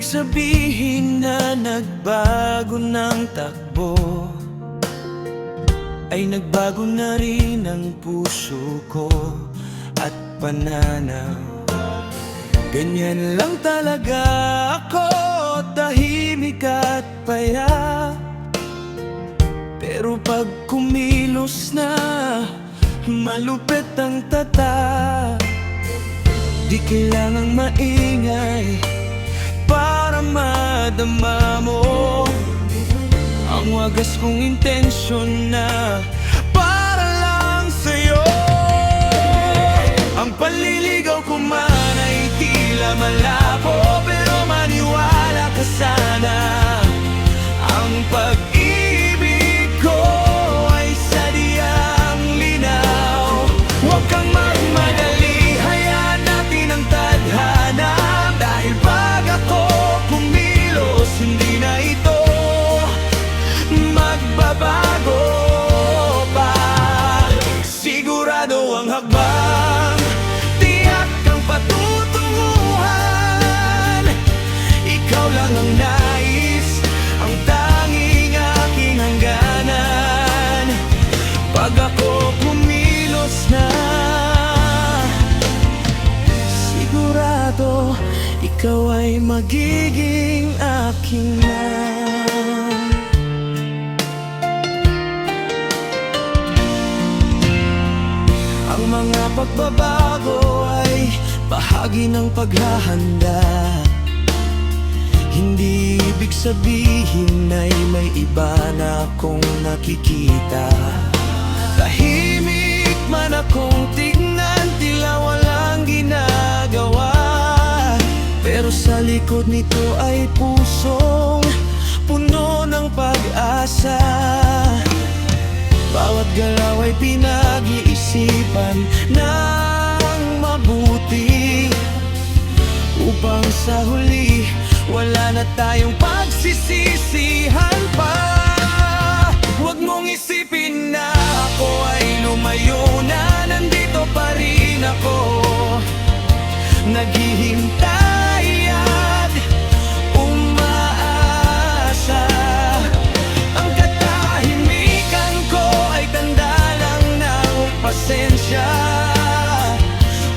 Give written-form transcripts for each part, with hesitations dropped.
sabihin na nagbago ng takbo, ay nagbago na rin ang puso ko at pananaw. Ganyan lang talaga ako, tahimik at paya. Pero pag kumilos na, malupit ang tatak. Di kailangang maingay para madama mo ang wagas kong intensyon na para lang sa'yo. Ang paliligaw ko man ay tila malabo, pero maniwala ka sana. Ang pag-ibig ko ay sadyang linaw. Huwag kang magmadali, hayaan natin ang tadhana. Dahil pag ako kumilos, hindi na ito magbabago pa. Sigurado ang hakbang, tiyak ang patutunguhan. Ikaw lang ang nais, ang tanging aking hangganan. Pag ako kumilos na, sigurado ikaw ay magiging aking na. Ang mga pagbabago ay bahagi ng paghahanda. Hindi ibig sabihin ay may iba na akong nakikita. Tahimik man akong tignan, tila walang ginagawa. Pero sa likod nito ay pusong puno ng pag-asa. Bawat galaw ay pinag-iisipan ng mabuti, upang sa huli wala na tayong pagsisisihan pa. Huwag mong isipin na ako ay lumayo na, nandito pa rin ako, naghihintay at umaasa. Ang katahimikan ko ay tanda lang ng pasensya,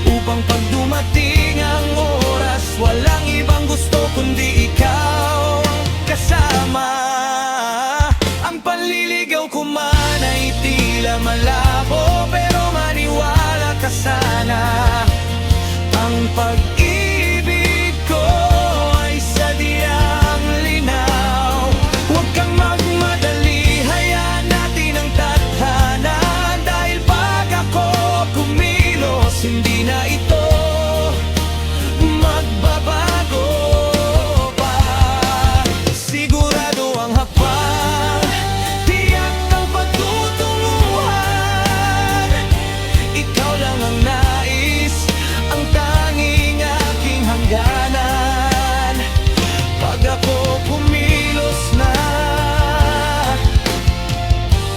upang pag dumating ang oras, walang ibang gusto kundi ikaw kasama. Ang panliligaw ko man ay tila malabo, pero maniwala ka sana. Ang pag-ibig ko ay sadyang linaw. Huwag kang magmadali, hayaan natin ang tadhana. Dahil pag ako kumilos, hindi na ito magbabago pa. Sigurado ang hakbang, tiyak ang pagtutunguhan. Ikaw lang ang nais, ang tanging aking hangganan. Pag ako kumilos na,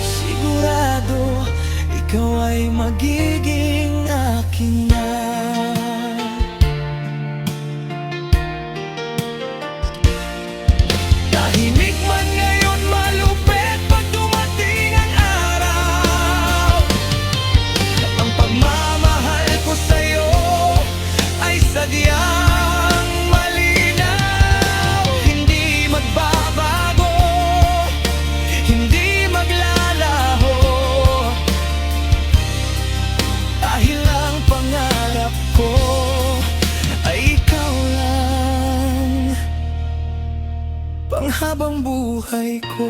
sigurado ikaw ay magiging aking na. Tahimik man ngayon, malupit pag dumating ang araw. Ang pagmamahal ko sa'yo ay sadyang malinaw. Hindi magbabago, hindi maglalaho, dahil ang pangarap ko ay ikaw lang, panghabang buhay ko.